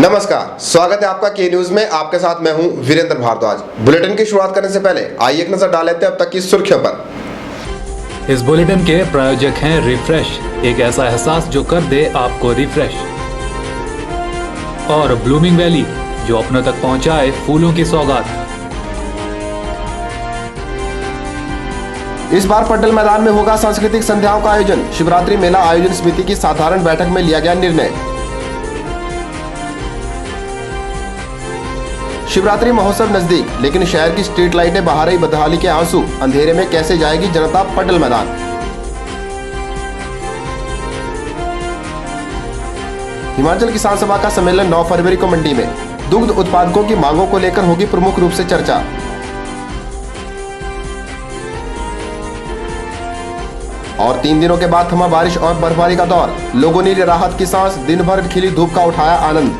नमस्कार, स्वागत है आपका के न्यूज में। आपके साथ मैं हूं वीरेंद्र भारद्वाज। बुलेटिन की शुरुआत करने से पहले आइए एक नजर डाल लेते हैं अब तक की सुर्खियों पर। इस बुलेटिन के प्रायोजक हैं रिफ्रेश, एक ऐसा एहसास जो कर दे आपको रिफ्रेश, और ब्लूमिंग वैली, जो अपनों तक पहुंचाए फूलों की सौगात। इस बार पड्डल मैदान में होगा सांस्कृतिक संध्याओं का आयोजन। शिवरात्रि मेला आयोजन समिति की साधारण बैठक में लिया गया निर्णय। शिवरात्रि महोत्सव नजदीक, लेकिन शहर की स्ट्रीट लाइटें बहा रही बदहाली के आंसू। अंधेरे में कैसे जाएगी जनता पड्डल मैदान। हिमाचल किसान सभा का सम्मेलन 9 फरवरी को मंडी में। दुग्ध उत्पादकों की मांगों को लेकर होगी प्रमुख रूप से चर्चा। और 3 दिनों के बाद थमा बारिश और बर्फबारी का दौर। लोगों ने राहत की सांस, दिन भर खिली धूप का उठाया आनंद।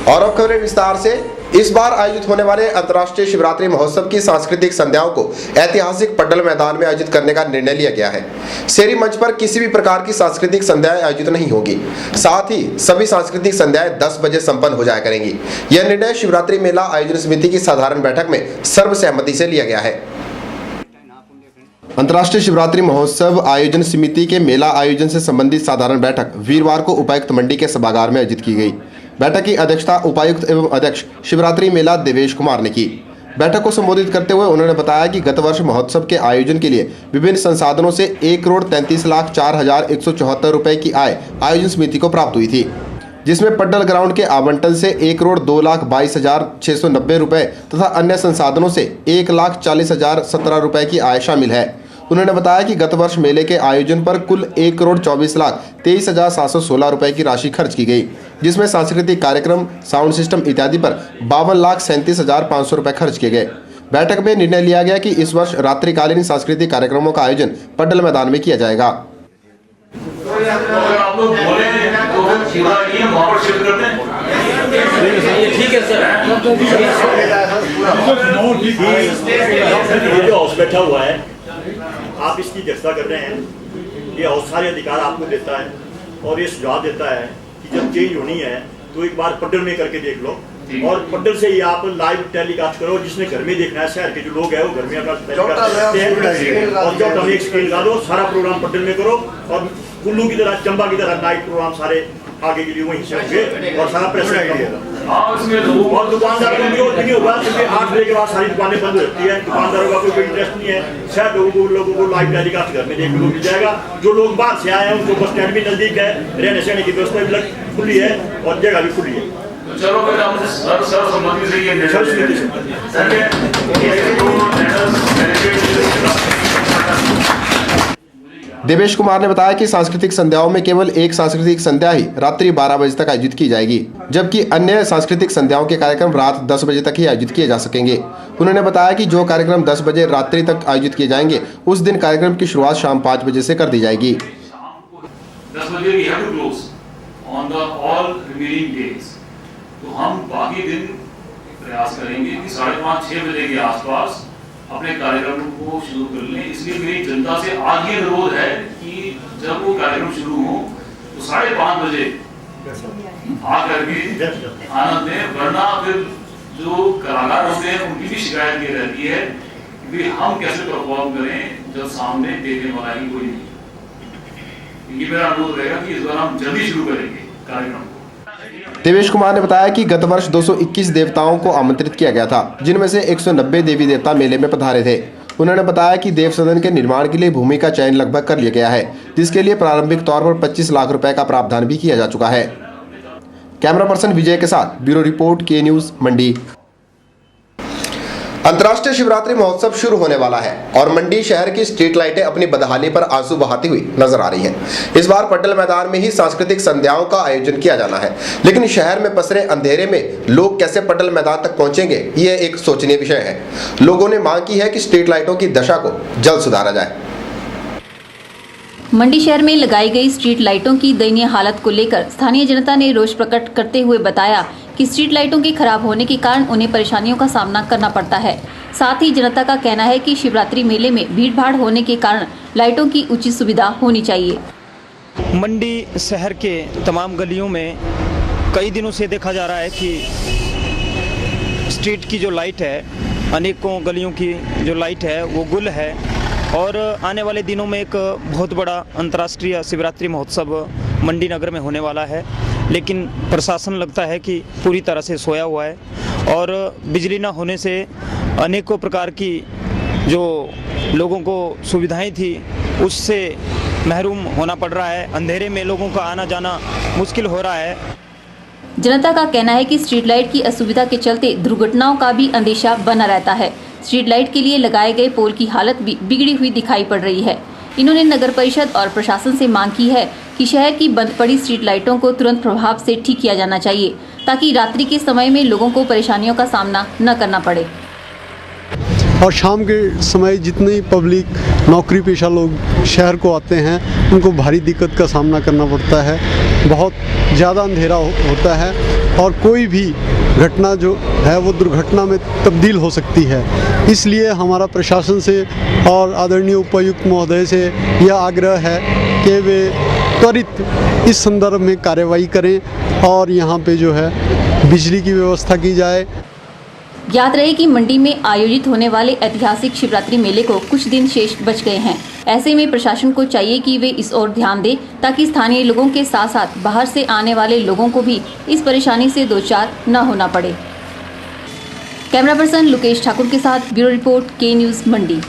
और अब खबरें विस्तार से। इस बार आयोजित होने वाले अंतर्राष्ट्रीय शिवरात्रि महोत्सव की सांस्कृतिक संध्याओं को ऐतिहासिक पड्डल मैदान में आयोजित करने का निर्णय लिया गया है। शेरी मंच पर किसी भी प्रकार की सांस्कृतिक संध्याएं आयोजित नहीं होगी। साथ ही सभी सांस्कृतिक संध्याएं 10 बजे संपन्न हो जाया करेंगी। यह निर्णय शिवरात्रि मेला आयोजन समिति की साधारण बैठक में सर्वसहमति से लिया गया है। अंतर्राष्ट्रीय शिवरात्रि महोत्सव आयोजन समिति के मेला आयोजन से संबंधित साधारण बैठक वीरवार को उपायुक्त मंडी के सभागार में आयोजित की गई। बैठक की अध्यक्षता उपायुक्त एवं अध्यक्ष शिवरात्रि मेला देवेश कुमार ने की। बैठक को संबोधित करते हुए उन्होंने बताया कि गत वर्ष महोत्सव के आयोजन के लिए विभिन्न संसाधनों से 1,33,04,174 रुपए की आय आयोजन समिति को प्राप्त हुई थी, जिसमें पड्डल ग्राउंड के आवंटन से 1,02,22,690 रुपए तथा अन्य संसाधनों से 1,40,017 रुपए की आय शामिल है। उन्होंने बताया कि गत वर्ष मेले के आयोजन पर कुल 1,24,23,716 रुपए की राशि खर्च की गई, जिसमें सांस्कृतिक कार्यक्रम, साउंड सिस्टम इत्यादि पर 52,37,500 रुपए खर्च किए गए। बैठक में निर्णय लिया गया कि इस वर्ष रात्रिकालीन सांस्कृतिक कार्यक्रमों का आयोजन पड्डल मैदान में किया जाएगा। ठीक है सर, बैठा हुआ है, आप इसकी चर्चा कर रहे हैं। ये और सारे अधिकार आपको देता है और ये सुझाव देता है कि जब चेंज होनी है तो एक बार पड्डल में करके देख लो, और पड्डल से ही आप लाइव टेलीकास्ट करो। जिसने घर में देखना है, शहर के जो लोग हैं वो घर में अपना टेलीकास्ट करते हैं, और जो एक स्क्रीन लगा दो, सारा प्रोग्राम पड्डल में करो। और कुल्लू की तरह, चंबा की तरह नाइट प्रोग्राम सारे आगे के लिए वहीं से होंगे और सारा प्रेस और दुकानदारों को विरोध नहीं होगा, क्योंकि 8 बजे के बाद सारी दुकानें बंद हो जाती है। दुकानदारों का कोई इंटरेस्ट नहीं है। शायद लोगों को लाइव टेलीकास्ट घर में देखने को मिल जाएगा। जो लोग बाहर से आए हैं उनको बस स्टैंड भी नजदीक है, रहने सहने की व्यवस्था भी खुली है और जगह भी खुली है। चलो फिर हम सर्वसम्मति से ये देवेश कुमार ने बताया कि सांस्कृतिक संध्याओं में केवल एक सांस्कृतिक संध्या ही रात्रि 12 बजे तक आयोजित की जाएगी, जबकि अन्य सांस्कृतिक संध्याओं के कार्यक्रम रात 10 बजे तक ही आयोजित किए जा सकेंगे। उन्होंने बताया कि जो कार्यक्रम 10 बजे रात्रि तक आयोजित किए जाएंगे, उस दिन कार्यक्रम की शुरुआत शाम 5 बजे से कर दी जाएगी। 10 बजे we have to close on the all remaining days। तो हम बाकी दिन प्रयास करेंगे कि 5:30-6 बजे के आसपास अपने कार्यक्रम को शुरू कर लें। इसलिए मेरी जनता से आज ये अनुरोध है कि जब वो कार्यक्रम शुरू हो तो 5:30 बजे आकर के आनंद में, वरना फिर जो कलाकार होते हैं उनकी भी शिकायत ये रहती है कि हम कैसे परफॉर्म करें जब सामने देखने वाला ही कोई नहीं। ये मेरा अनुरोध रहेगा कि इस बार हम जल्दी शुरू करेंगे कार्यक्रम। देवेश कुमार ने बताया कि गत वर्ष 221 देवताओं को आमंत्रित किया गया था, जिनमें से 190 देवी देवता मेले में पधारे थे। उन्होंने बताया कि देव सदन के निर्माण के लिए भूमि का चयन लगभग कर लिया गया है, जिसके लिए प्रारंभिक तौर पर 25 लाख रुपए का प्रावधान भी किया जा चुका है। कैमरा पर्सन विजय के साथ ब्यूरो रिपोर्ट, के न्यूज, मंडी। अंतर्राष्ट्रीय शिवरात्रि महोत्सव शुरू होने वाला है और मंडी शहर की स्ट्रीट लाइटें अपनी बदहाली पर आंसू बहाती हुई नजर आ रही हैं। इस बार पड्डल मैदान में ही सांस्कृतिक संध्याओं का आयोजन किया जाना है, लेकिन शहर में पसरे अंधेरे में लोग कैसे पड्डल मैदान तक पहुंचेंगे, ये एक सोचनीय विषय है। लोगों ने मांग की है कि स्ट्रीट लाइटों की दशा को जल्द सुधारा जाए। मंडी शहर में लगाई गई स्ट्रीट लाइटों की दयनीय हालत को लेकर स्थानीय जनता ने रोष प्रकट करते हुए बताया कि स्ट्रीट लाइटों के खराब होने के कारण उन्हें परेशानियों का सामना करना पड़ता है। साथ ही जनता का कहना है कि शिवरात्रि मेले में भीड़-भाड़ होने के कारण लाइटों की उचित सुविधा होनी चाहिए। मंडी शहर के तमाम गलियों में कई दिनों से देखा जा रहा है कि स्ट्रीट की जो लाइट है, अनेकों गलियों की जो लाइट है वो गुल है और आने वाले दिनों में एक बहुत बड़ा अंतर्राष्ट्रीय शिवरात्रि महोत्सव मंडी नगर में होने वाला है। लेकिन प्रशासन लगता है कि पूरी तरह से सोया हुआ है और बिजली न होने से अनेकों प्रकार की जो लोगों को सुविधाएं थी उससे महरूम होना पड़ रहा है। अंधेरे में लोगों का आना जाना मुश्किल हो रहा है। जनता का कहना है कि स्ट्रीट लाइट की असुविधा के चलते दुर्घटनाओं का भी अंदेशा बना रहता है। स्ट्रीट लाइट के लिए लगाए गए पोल की हालत भी बिगड़ी हुई दिखाई पड़ रही है। इन्होंने नगर परिषद और प्रशासन से मांग की है कि शहर की बंद पड़ी स्ट्रीट लाइटों को तुरंत प्रभाव से ठीक किया जाना चाहिए ताकि रात्रि के समय में लोगों को परेशानियों का सामना न करना पड़े। और शाम के समय जितनी पब्लिक नौकरी पेशा लोग शहर को आते हैं उनको भारी दिक्कत का सामना करना पड़ता है। बहुत ज़्यादा अंधेरा होता है और कोई भी घटना जो है वो दुर्घटना में तब्दील हो सकती है। इसलिए हमारा प्रशासन से और आदरणीय उपायुक्त महोदय से यह आग्रह है कि वे त्वरित इस संदर्भ में कार्रवाई करें और यहाँ पे जो है बिजली की व्यवस्था की जाए। ज्ञात रहे कि मंडी में आयोजित होने वाले ऐतिहासिक शिवरात्रि मेले को कुछ दिन शेष बच गए हैं। ऐसे में प्रशासन को चाहिए कि वे इस ओर ध्यान दे ताकि स्थानीय लोगों के साथ साथ बाहर से आने वाले लोगों को भी इस परेशानी से दो चार न होना पड़े। कैमरा पर्सन लोकेश ठाकुर के साथ ब्यूरो रिपोर्ट के न्यूज मंडी।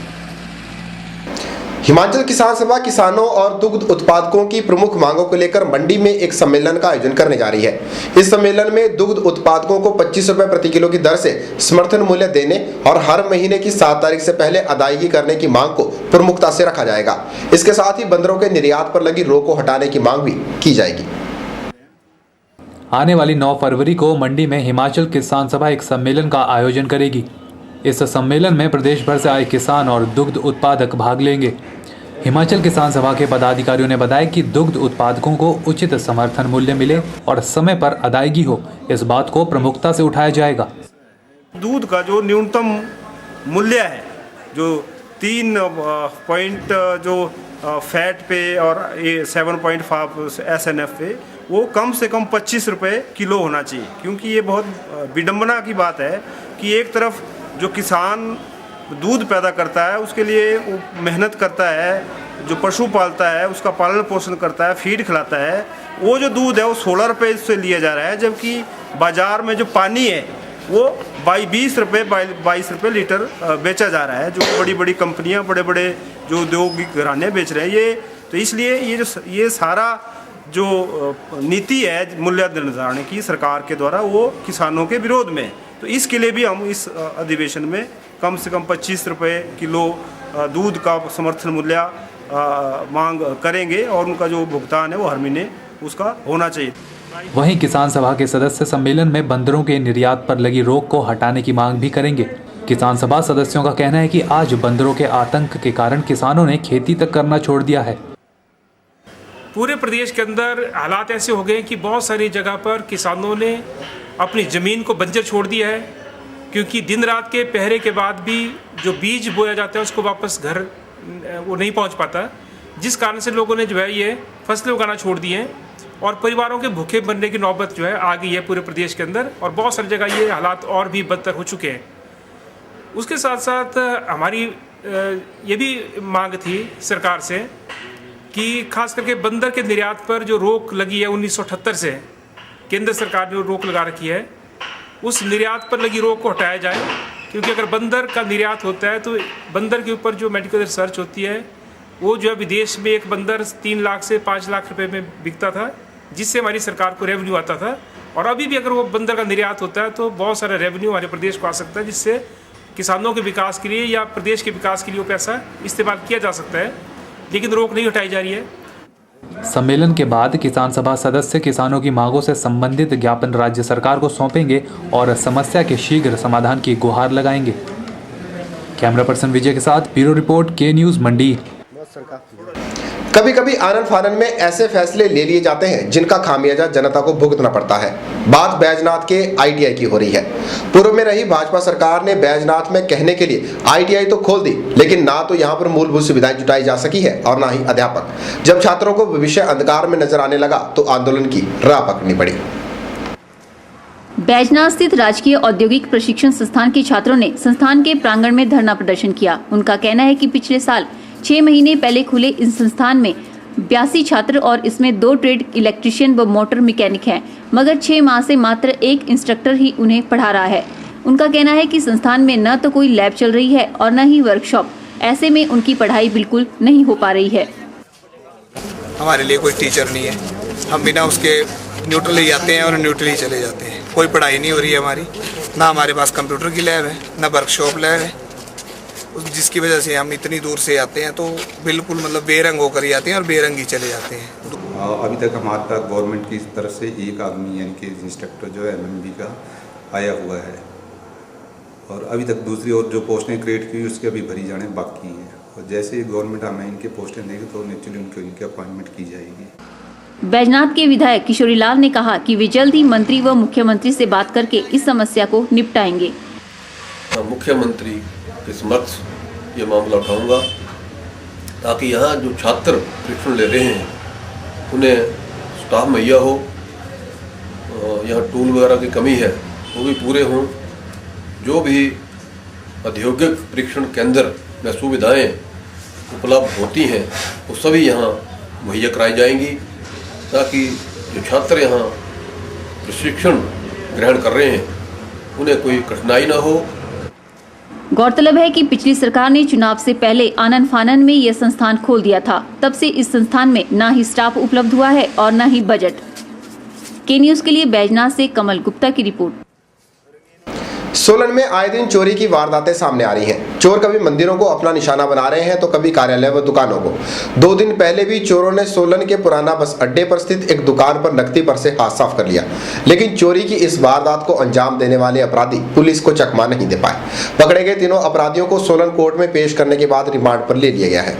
हिमाचल किसान सभा किसानों और दुग्ध उत्पादकों की प्रमुख मांगों को लेकर मंडी में एक सम्मेलन का आयोजन करने जा रही है। इस सम्मेलन में दुग्ध उत्पादकों को 25 रुपए प्रति किलो की दर से समर्थन मूल्य देने और हर महीने की 7 तारीख से पहले अदायगी करने की मांग को प्रमुखता से रखा जाएगा। इसके साथ ही बंदरों के निर्यात पर लगी रोक को हटाने की मांग भी की जाएगी। आने वाली 9 फरवरी को मंडी में हिमाचल किसान सभा एक सम्मेलन का आयोजन करेगी। इस सम्मेलन में प्रदेश भर से आए किसान और दुग्ध उत्पादक भाग लेंगे। हिमाचल किसान सभा के पदाधिकारियों ने बताया कि दुग्ध उत्पादकों को उचित समर्थन मूल्य मिले और समय पर अदायगी हो, इस बात को प्रमुखता से उठाया जाएगा। दूध का जो न्यूनतम मूल्य है, जो 3 पॉइंट जो फैट पे और 7.5 SNF पे, वो कम से कम 25 रुपये किलो होना चाहिए। क्योंकि ये बहुत विडंबना की बात है कि एक तरफ जो किसान दूध पैदा करता है उसके लिए वो मेहनत करता है, जो पशु पालता है उसका पालन पोषण करता है, फीड खिलाता है, वो जो दूध है वो 16 रुपये से लिया जा रहा है, जबकि बाज़ार में जो पानी है वो 20 रुपये 22 रुपये लीटर बेचा जा रहा है, जो बड़ी बड़ी कंपनियां, बड़े बड़े जो औद्योगिक घराने बेच रहे हैं। ये तो इसलिए ये सारा जो नीति है मूल्य निर्धारण की सरकार के द्वारा वो किसानों के विरोध में। तो इसके लिए भी हम इस अधिवेशन में कम से कम 25 रुपये किलो दूध का समर्थन मूल्य मांग करेंगे और उनका जो भुगतान है वो हर महीने उसका होना चाहिए। वहीं किसान सभा के सदस्य सम्मेलन में बंदरों के निर्यात पर लगी रोक को हटाने की मांग भी करेंगे। किसान सभा सदस्यों का कहना है कि आज बंदरों के आतंक के कारण किसानों ने खेती तक करना छोड़ दिया है। पूरे प्रदेश के अंदर हालात ऐसे हो गए कि बहुत सारी जगह पर किसानों ने अपनी ज़मीन को बंजर छोड़ दिया है, क्योंकि दिन रात के पहरे के बाद भी जो बीज बोया जाता है उसको वापस घर वो नहीं पहुंच पाता, जिस कारण से लोगों ने जो है ये फसलें उगाना छोड़ दी हैं और परिवारों के भूखे बनने की नौबत जो है आ गई है पूरे प्रदेश के अंदर। और बहुत सारी जगह ये हालात और भी बदतर हो चुके हैं। उसके साथ साथ हमारी ये भी मांग थी सरकार से कि खास करके बंदर के निर्यात पर जो रोक लगी है 1978 से केंद्र सरकार ने रोक लगा रखी है, उस निर्यात पर लगी रोक को हटाया जाए। क्योंकि अगर बंदर का निर्यात होता है तो बंदर के ऊपर जो मेडिकल रिसर्च होती है वो जो है विदेश में एक बंदर 3 लाख से 5 लाख रुपए में बिकता था, जिससे हमारी सरकार को रेवेन्यू आता था। और अभी भी अगर वो बंदर का निर्यात होता है तो बहुत सारा रेवेन्यू हमारे प्रदेश को आ सकता है, जिससे किसानों के विकास के लिए या प्रदेश के विकास के लिए वो पैसा इस्तेमाल किया जा सकता है, लेकिन रोक नहीं हटाई जा रही है। सम्मेलन के बाद किसान सभा सदस्य किसानों की मांगों से संबंधित ज्ञापन राज्य सरकार को सौंपेंगे और समस्या के शीघ्र समाधान की गुहार लगाएंगे। कैमरा पर्सन विजय के साथ ब्यूरो रिपोर्ट के न्यूज मंडी। कभी कभी आनन फानन में ऐसे फैसले ले लिए जाते हैं जिनका खामियाजा जनता को भुगतना पड़ता है। बात बैजनाथ के ITI की हो रही है। पूर्व में रही भाजपा सरकार ने बैजनाथ में कहने के लिए ITI तो खोल दी, लेकिन ना तो यहाँ पर मूलभूत सुविधाएं जुटाई जा सकी है और ना ही अध्यापक। जब छात्रों को भविष्य अंधकार में नजर आने लगा तो आंदोलन की राह पकड़नी पड़ी। बैजनाथ स्थित राजकीय औद्योगिक प्रशिक्षण संस्थान के छात्रों ने संस्थान के प्रांगण में धरना प्रदर्शन किया। उनका कहना है कि पिछले साल 6 महीने पहले खुले इस संस्थान में 82 छात्र और इसमें 2 ट्रेड इलेक्ट्रीशियन व मोटर मैकेनिक हैं, मगर 6 माह से मात्र एक इंस्ट्रक्टर ही उन्हें पढ़ा रहा है। उनका कहना है कि संस्थान में न तो कोई लैब चल रही है और न ही वर्कशॉप, ऐसे में उनकी पढ़ाई बिल्कुल नहीं हो पा रही है। हमारे लिए कोई टीचर नहीं है, हम बिना उसके न्यूट्रल ही आते हैं और न्यूट्रल ही चले जाते हैं। कोई पढ़ाई नहीं हो रही है हमारी, ना हमारे पास कंप्यूटर की लैब है, ना वर्कशॉप लैब है, जिसकी वजह से हम इतनी दूर से आते हैं तो बिल्कुल मतलब बेरंग होकर ही आते हैं और बेरंग ही चले जाते हैं। अभी तक हमारे पास गवर्नमेंट की तरफ से एक आदमी यानी कि इंस्ट्रक्टर जो है MMB का आया हुआ है और अभी तक दूसरी और जो पोस्टें क्रिएट की उसके अभी भरी जाने बाकी हैं और जैसे ही गवर्नमेंट हमें इनके पोस्टें देगी तो नेचुरली उनकी अपॉइंटमेंट की जाएगी। बैजनाथ के विधायक किशोरीलाल ने कहा कि वे जल्द ही मंत्री व मुख्यमंत्री से बात करके इस समस्या को निपटाएंगे। मुख्यमंत्री के समक्ष ये मामला उठाऊंगा ताकि यहाँ जो छात्र प्रशिक्षण ले रहे हैं उन्हें स्टाफ मुहैया हो, यहाँ टूल वगैरह की कमी है वो भी पूरे हों, जो भी औद्योगिक प्रशिक्षण केंद्र में सुविधाएं उपलब्ध होती हैं वो सभी यहाँ मुहैया कराई जाएंगी ताकि जो छात्र यहाँ प्रशिक्षण ग्रहण कर रहे हैं उन्हें कोई कठिनाई ना हो। गौरतलब है कि पिछली सरकार ने चुनाव से पहले आनन फानन में यह संस्थान खोल दिया था। तब से इस संस्थान में न ही स्टाफ उपलब्ध हुआ है और न ही बजट। के न्यूज के लिए बैजनाथ से कमल गुप्ता की रिपोर्ट। सोलन में आए दिन चोरी की वारदातें सामने आ रही हैं। चोर कभी मंदिरों को अपना निशाना बना रहे हैं तो कभी कार्यालय व दुकानों को। 2 दिन पहले भी चोरों ने सोलन के पुराना बस अड्डे पर स्थित एक दुकान पर नकदी पर से हाथ साफ कर लिया, लेकिन चोरी की इस वारदात को अंजाम देने वाले अपराधी पुलिस को चकमा नहीं दे पाए। पकड़े गए तीनों अपराधियों को सोलन कोर्ट में पेश करने के बाद रिमांड पर ले लिया गया है।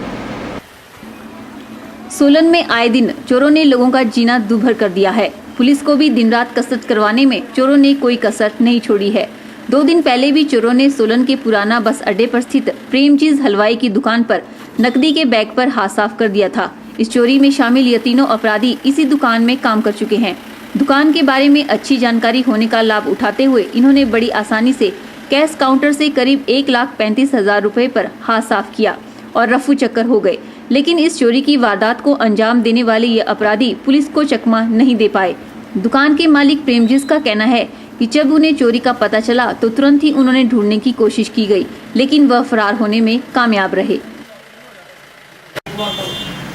सोलन में आए दिन चोरों ने लोगों का जीना दूभर कर दिया है। पुलिस को भी दिन रात कसरत करवाने में चोरों ने कोई कसर नहीं छोड़ी है। 2 दिन पहले भी चोरों ने सोलन के पुराना बस अड्डे पर स्थित प्रेमचीज हलवाई की दुकान पर नकदी के बैग पर हाथ साफ कर दिया था। इस चोरी में शामिल ये तीनों अपराधी इसी दुकान में काम कर चुके हैं। दुकान के बारे में अच्छी जानकारी होने का लाभ उठाते हुए इन्होंने बड़ी आसानी से कैश काउंटर से करीब 1,35,000 रुपए पर हाथ साफ किया और रफू चक्कर हो गए। लेकिन इस चोरी की वारदात को अंजाम देने वाले ये अपराधी पुलिस को चकमा नहीं दे पाए। दुकान के मालिक प्रेमजीत का कहना है कि जब उन्हें चोरी का पता चला तो तुरंत ही उन्होंने ढूंढने की कोशिश की गई, लेकिन वह फरार होने में कामयाब रहे।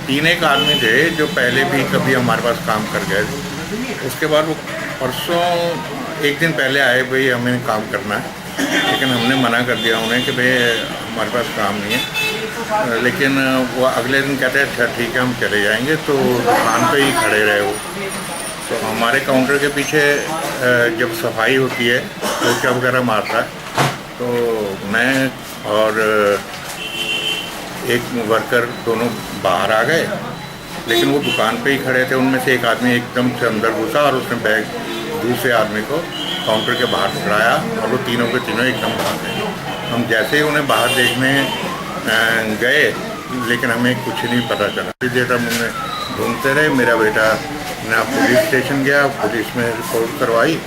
3 एक आदमी थे जो पहले भी कभी हमारे पास काम कर गए। उसके बाद वो परसों एक दिन पहले आए, भाई हमें काम करना है, लेकिन हमने मना कर दिया उन्हें कि भाई हमारे पास काम नहीं है। लेकिन वो अगले दिन कहते हैं अच्छा ठीक है हम चले जाएंगे, तो दुकान पे ही खड़े रहे वो। तो हमारे काउंटर के पीछे जब सफाई होती है पोछा वगैरह मारता है, तो मैं और एक वर्कर दोनों बाहर आ गए, लेकिन वो दुकान पे ही खड़े थे। उनमें से एक आदमी एकदम से अंदर घुसा और उसने बैग दूसरे आदमी को काउंटर के बाहर पकड़ाया और वो तीनों के तीनों एकदम भाग गए। हम जैसे ही उन्हें बाहर देखने गए, लेकिन हमें कुछ नहीं पता चला। इसी देर हम उन्हें ढूंढते रहे। मेरा बेटा ना पुलिस स्टेशन गया, पुलिस में रिपोर्ट करवाई।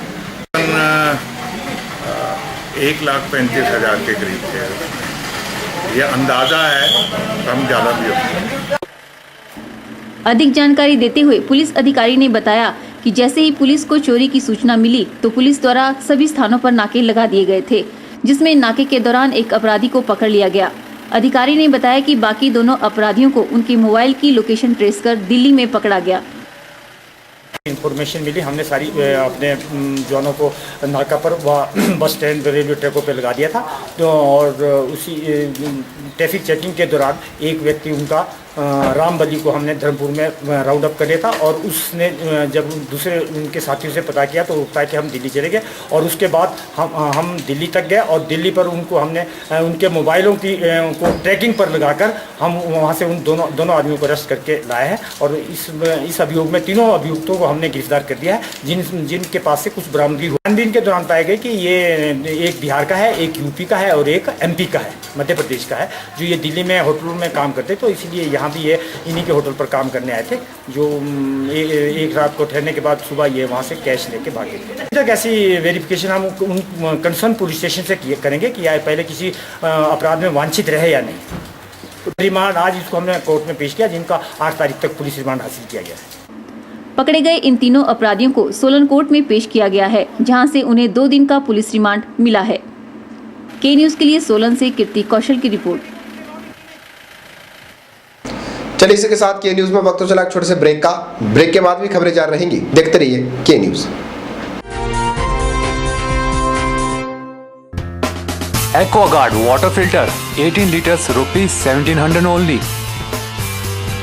1,35,000 के करीब थे। ये अंदाज़ा है, कम ज़्यादा भी हो सकता है। अधिक जानकारी देते हुए पुलिस अधिकारी ने बताया कि जैसे ही पुलिस को चोरी की सूचना मिली तो पुलिस द्वारा सभी स्थानों पर नाके लगा दिए गए थे, जिसमें नाके के दौरान एक अपराधी को पकड़ लिया गया। अधिकारी ने बताया कि बाकी दोनों अपराधियों को उनके मोबाइल की लोकेशन ट्रेस कर दिल्ली में पकड़ा गया। इन्फॉर्मेशन मिली, हमने सारी अपने जवानों को नाका पर व बस स्टैंड रेलवे ट्रैकों पे लगा दिया था। तो और उसी ट्रैफिक चेकिंग के दौरान एक व्यक्ति उनका रामबली को हमने धर्मपुर में राउंड अप कर लिया था और उसने जब दूसरे उनके साथियों से पता किया तो बताया कि हम दिल्ली चले गए और उसके बाद हम दिल्ली तक गए और दिल्ली पर उनको हमने उनके मोबाइलों की को ट्रैकिंग पर लगाकर हम वहाँ से उन दोनों आदमियों को अरेस्ट करके लाए हैं और इस अभियोग में तीनों अभियुक्तों को हमने गिरफ्तार कर दिया है, जिनके पास से कुछ बरामदगी हुई। छानबीन के दौरान पाया गया कि ये एक बिहार का है, एक यूपी का है और एक MP का है, मध्य प्रदेश का है, जो ये दिल्ली में होटलों में काम करते, तो इसलिए यहाँ यहाँ भी ये इन्हीं के होटल पर काम करने आए थे, जो एक रात को ठहरने के बाद सुबह ये वहाँ से कैश लेके भागे थे। अभी तक ऐसी वेरिफिकेशन हम उन कंसर्न पुलिस स्टेशन से करेंगे कि पहले किसी अपराध में वांछित रहे या नहीं। रिमांड आज इसको हमने कोर्ट में पेश किया, जिनका 8 तारीख तक पुलिस रिमांड हासिल किया गया है। पकड़े गए इन तीनों अपराधियों को सोलन कोर्ट में पेश किया गया है, जहां से उन्हें 2 दिन का पुलिस रिमांड मिला है। के न्यूज के लिए सोलन से कीर्ति कौशल की रिपोर्ट। चलिए इसी के साथ के न्यूज में वक्त तो चला एक छोटे से ब्रेक का। ब्रेक के बाद भी खबरें जारी रहेंगी, देखते रहिए के news. Aquaguard water filter 18 liters ₹1700 only.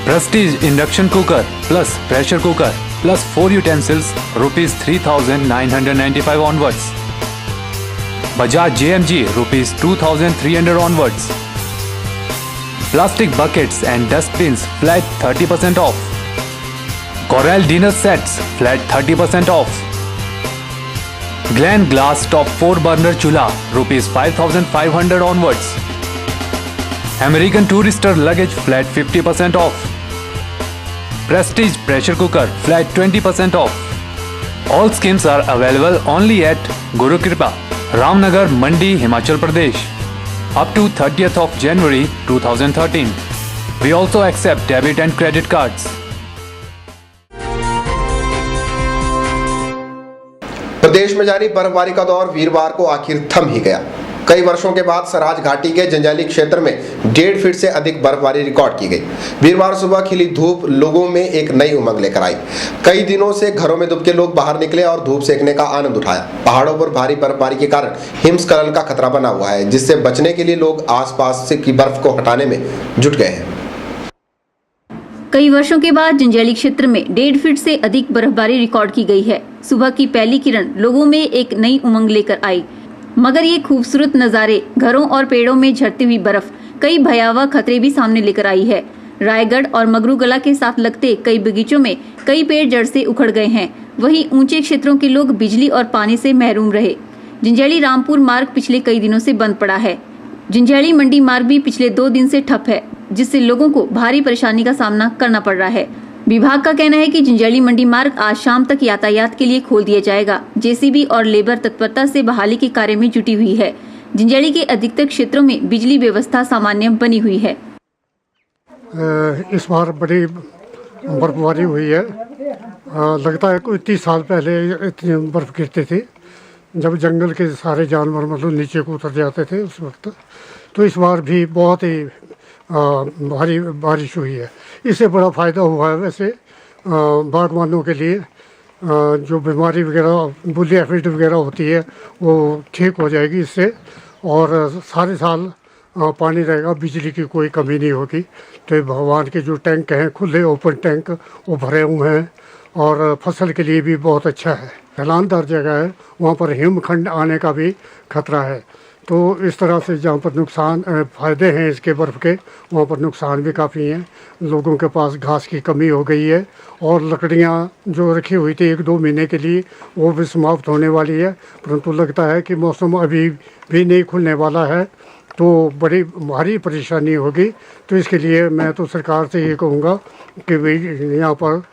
Prestige induction cooker plus pressure cooker plus 4 utensils ₹3995 onwards. Bajaj JMG ₹2300 onwards. Plastic buckets and dustbins flat 30% off. Corel dinner sets flat 30% off. Glen glass top 4 burner chulha ₹5500 onwards. American Tourister luggage flat 50% off. Prestige pressure cooker flat 20% off. All schemes are available only at Guru Kripa, Ramnagar, Mandi, Himachal Pradesh up to 30th of January 2013. We also accept debit and credit cards. प्रदेश में जारी बर्फबारी का दौर वीरवार को आखिर थम ही गया। कई वर्षों के बाद सराज घाटी के जंजाली क्षेत्र में 1.5 फीट से अधिक बर्फबारी रिकॉर्ड की गई। वीरवार सुबह खिली धूप लोगों में एक नई उमंग लेकर आई। कई दिनों से घरों में दुबके लोग बाहर निकले और धूप सेकने का आनंद उठाया। पहाड़ों पर भारी बर्फबारी के कारण हिमस्खलन का खतरा बना हुआ है, जिससे बचने के लिए लोग आसपास से की बर्फ को हटाने में जुट गए हैं। कई वर्षों के बाद जंजैली क्षेत्र में 1.5 फीट से अधिक बर्फबारी रिकॉर्ड की गई है। सुबह की पहली किरण लोगों में एक नई उमंग लेकर आई, मगर ये खूबसूरत नज़ारे, घरों और पेड़ों में झड़ती हुई बर्फ कई भयावह खतरे भी सामने लेकर आई है। रायगढ़ और मगरूगला के साथ लगते कई बगीचों में कई पेड़ जड़ से उखड़ गए हैं। वहीं ऊंचे क्षेत्रों के लोग बिजली और पानी से महरूम रहे। जंजैली रामपुर मार्ग पिछले कई दिनों से बंद पड़ा है। जंजैली मंडी मार्ग भी पिछले 2 दिन से ठप है, जिससे लोगों को भारी परेशानी का सामना करना पड़ रहा है। विभाग का कहना है कि जंजैली मंडी मार्ग आज शाम तक यातायात के लिए खोल दिया जाएगा। जेसीबी और लेबर तत्परता से बहाली के कार्य में जुटी हुई है। जंजैली के अधिकतर क्षेत्रों में बिजली व्यवस्था सामान्य बनी हुई है। इस बार बड़ी बर्फबारी हुई है। लगता है कोई 30 साल पहले इतनी बर्फ गिरती थी, जब जंगल के सारे जानवर मतलब नीचे को उतर जाते थे उस वक्त। तो इस बार भी बहुत ही भारी बारिश हुई है। इससे बड़ा फ़ायदा हुआ है वैसे बागवानों के लिए। जो बीमारी वगैरह बुली एफिड वगैरह होती है वो ठीक हो जाएगी इससे, और सारे साल पानी रहेगा, बिजली की कोई कमी नहीं होगी। तो भगवान के जो टैंक हैं खुले ओपन टैंक वो भरे हुए हैं, और फसल के लिए भी बहुत अच्छा है। ढलानदार जगह है, वहाँ पर हिमखंड आने का भी खतरा है। तो इस तरह से जहाँ पर नुकसान फ़ायदे हैं इसके बर्फ़ के, वहाँ पर नुकसान भी काफ़ी हैं। लोगों के पास घास की कमी हो गई है, और लकड़ियाँ जो रखी हुई थी 1-2 महीने के लिए वो भी समाप्त होने वाली है। परंतु लगता है कि मौसम अभी भी नहीं खुलने वाला है, तो बड़ी भारी परेशानी होगी। तो इसके लिए मैं तो सरकार से ये कहूँगा कि भाई यहाँ पर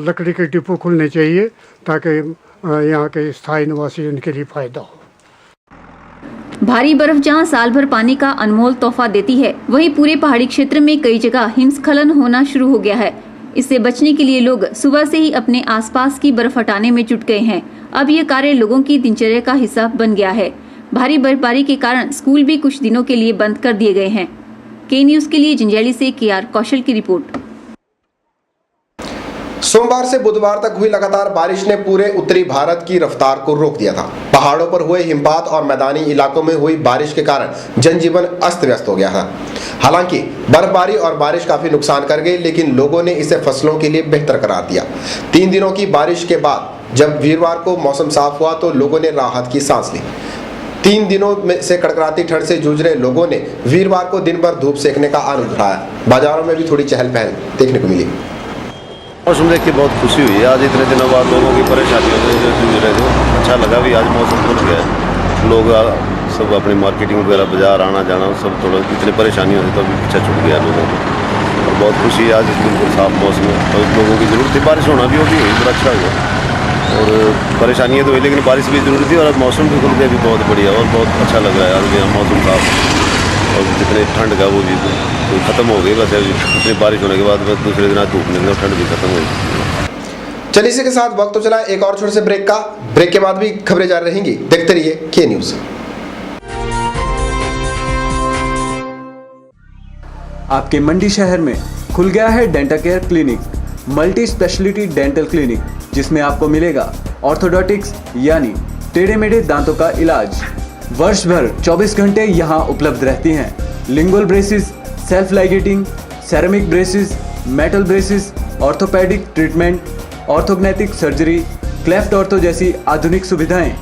लकड़ी के डिपो खुलने चाहिए, ताकि यहाँ के स्थायी निवासी उनके लिए फ़ायदा हो। भारी बर्फ जहां साल भर पानी का अनमोल तोहफा देती है, वहीं पूरे पहाड़ी क्षेत्र में कई जगह हिमस्खलन होना शुरू हो गया है। इससे बचने के लिए लोग सुबह से ही अपने आसपास की बर्फ हटाने में जुट गए हैं। अब यह कार्य लोगों की दिनचर्या का हिस्सा बन गया है। भारी बर्फबारी के कारण स्कूल भी कुछ दिनों के लिए बंद कर दिए गए हैं। के न्यूज के लिए जंजैली से KR कौशल की रिपोर्ट। सोमवार से बुधवार तक हुई लगातार बारिश ने पूरे उत्तरी भारत की रफ्तार को रोक दिया था। पहाड़ों पर हुए हिमपात और मैदानी इलाकों में हुई बारिश के कारण जनजीवन अस्त व्यस्त हो गया था। हालांकि बर्फबारी और बारिश काफी नुकसान कर गई, लेकिन लोगों ने इसे फसलों के लिए बेहतर करार दिया। 3 दिनों की बारिश के बाद जब वीरवार को मौसम साफ हुआ तो लोगों ने राहत की सांस ली। 3 दिनों में से कड़कड़ाती ठंड से जूझ रहे लोगों ने वीरवार को दिन भर धूप सेकने का आनंद उठाया। बाजारों में भी थोड़ी चहल पहल देखने को मिली। मौसम देख के बहुत खुशी हुई है। आज इतने दिनों बाद लोगों की परेशानियों से जो जूझ रहे थे, अच्छा लगा भी आज मौसम खुल गया है। लोग सब अपनी मार्केटिंग वगैरह बाजार आना जाना सब थोड़ा इतनी परेशानियों से तो अभी पीछा छूट गया लोगों को। और बहुत खुशी है आज बिल्कुल साफ मौसम है और लोगों की ज़रूरत थी, बारिश होना भी होगी, बड़ा अच्छा हुआ और परेशानियाँ तो हुई लेकिन बारिश भी ज़रूरी थी और अब मौसम भी खुल गया भी बहुत बढ़िया और बहुत अच्छा लग रहा है आज भी यहाँ मौसम साफ और जितने ठंड का वो भी तो ख़त्म हो गई, बस इतनी बारिश होने के बाद बस दूसरे दिन धूप निकले ठंड भी खत्म हो गई। चलिए इसी के साथ वक्त तो चला एक और छोटे से ब्रेक का। ब्रेक के बाद भी खबरें जारी रहेंगी, देखते रहिए के न्यूज़। आपके मंडी शहर में खुल गया है dental care clinic, multi speciality dental clinic, जिसमें आपको मिलेगा ऑर्थोडोंटिक्स यानी टेढ़े मेढ़े दांतों का इलाज। वर्ष भर 24 घंटे यहाँ उपलब्ध रहती हैं lingual braces, self ligating, ceramic braces, metal braces, orthopedic treatment, orthognathic surgery, cleft ortho जैसी आधुनिक सुविधाएं।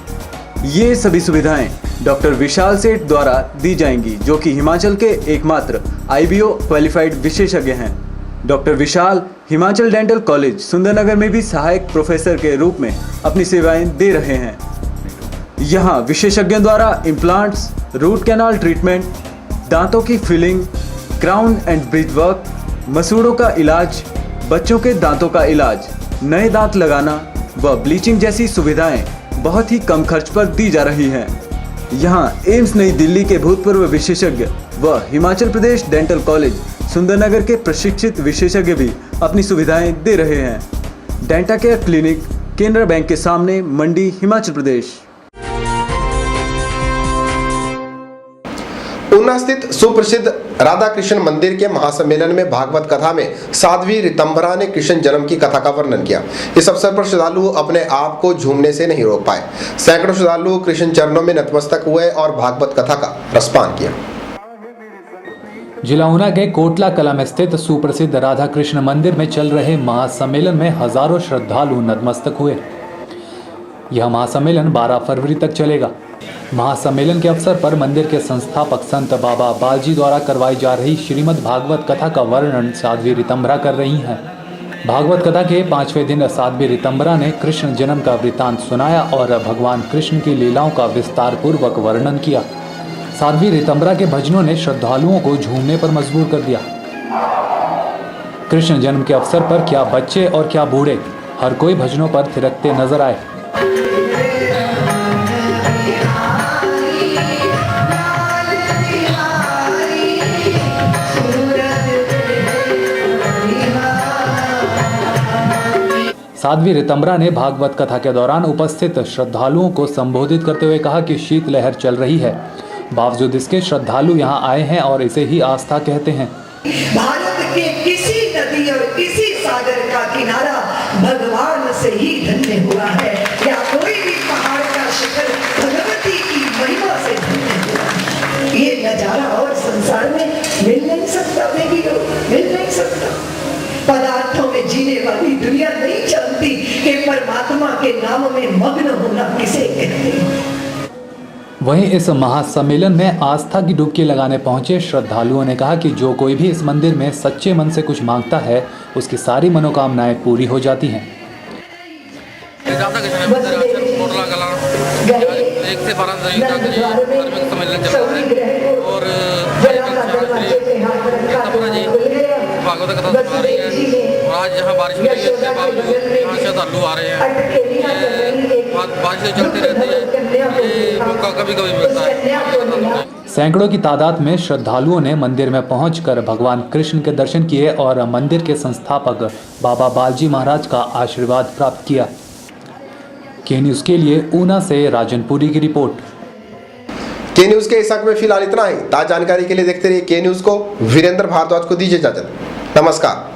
ये सभी सुविधाएं डॉक्टर विशाल सेठ द्वारा दी जाएंगी, जो कि हिमाचल के एकमात्र IBO क्वालिफाइड विशेषज्ञ हैं। डॉक्टर विशाल हिमाचल डेंटल कॉलेज सुंदरनगर में भी सहायक प्रोफेसर के रूप में अपनी सेवाएं दे रहे हैं। यहाँ विशेषज्ञों द्वारा इम्प्लांट्स, रूट कैनाल ट्रीटमेंट, दांतों की filling, crown and bridge work, मसूड़ों का इलाज, बच्चों के दांतों का इलाज, नए दांत लगाना व ब्लीचिंग जैसी सुविधाएं बहुत ही कम खर्च पर दी जा रही हैं। यहाँ एम्स नई दिल्ली के भूतपूर्व विशेषज्ञ व हिमाचल प्रदेश डेंटल कॉलेज सुंदरनगर के प्रशिक्षित विशेषज्ञ भी अपनी सुविधाएं दे रहे हैं। Denta care clinic, Canara bank के सामने, मंडी, हिमाचल प्रदेश। ऊना स्थित सुप्रसिद्ध राधा कृष्ण मंदिर के महासम्मेलन में भागवत कथा में साध्वी ऋतंभरा ने कृष्ण जन्म की कथा का वर्णन किया। इस अवसर पर श्रद्धालु अपने आप को झूमने से नहीं रोक पाए। सैकड़ों श्रद्धालु कृष्ण चरणों में नतमस्तक हुए और भागवत कथा का रसपान किया। जिला ऊना के कोटला कला में स्थित सुप्रसिद्ध राधा कृष्ण मंदिर में चल रहे महासम्मेलन में हजारों श्रद्धालु नतमस्तक हुए। यह महासम्मेलन 12 फरवरी तक चलेगा। महासम्मेलन के अवसर पर मंदिर के संस्थापक संत बाबा बालजी द्वारा करवाई जा रही श्रीमद् भागवत कथा का वर्णन साध्वी ऋतंभरा कर रही हैं। भागवत कथा के 5वें दिन साध्वी ऋतंभरा ने कृष्ण जन्म का वृतांत सुनाया और भगवान कृष्ण की लीलाओं का विस्तार पूर्वक वर्णन किया। साध्वी ऋतंभरा के भजनों ने श्रद्धालुओं को झूमने पर मजबूर कर दिया। कृष्ण जन्म के अवसर पर क्या बच्चे और क्या बूढ़े, हर कोई भजनों पर थिरकते नजर आए। साध्वी ऋतंभरा ने भागवत कथा के दौरान उपस्थित श्रद्धालुओं को संबोधित करते हुए कहा कि शीतलहर चल रही है, बावजूद इसके श्रद्धालु यहाँ आए हैं और इसे ही आस्था कहते हैं। भारत के किसी नदी और किसी सागर का किनारा भगवान से ही धन्य हुआ है, या कोई भी पहाड़ का शिखर भगवती की महिमा से धन्य हुआ है। ये नजारा और संसार में मिल नहीं सकता, मिल नहीं सकता। पदार्थों में जीने वाली दुनिया नहीं जानती कि परमात्मा के नाम में मग्न होना किसे कहते हैं। वहीं इस महासम्मेलन में आस्था की डुबकी लगाने पहुंचे श्रद्धालुओं ने कहा कि जो कोई भी इस मंदिर में सच्चे मन से कुछ मांगता है, उसकी सारी मनोकामनाएं पूरी हो जाती हैं। भागवत कथा सुना रही है और आज यहाँ बारिश हो रही है, इसके बावजूद यहाँ श्रद्धालु आ रहे हैं। बारिश चलती रहती है, ये मौका कभी कभी मिलता है। सैकड़ों की तादाद में श्रद्धालुओं ने मंदिर में पहुंचकर भगवान कृष्ण के दर्शन किए और मंदिर के संस्थापक बाबा बालजी महाराज का आशीर्वाद प्राप्त किया। के न्यूज़ के लिए ऊना से राजनपुरी की रिपोर्ट। के न्यूज़ के इस अंक में फिलहाल इतना ही। ताज़ा जानकारी के लिए देखते रहिए के न्यूज़ को। वीरेंद्र भारद्वाज को दीजिए इजाजत। नमस्कार।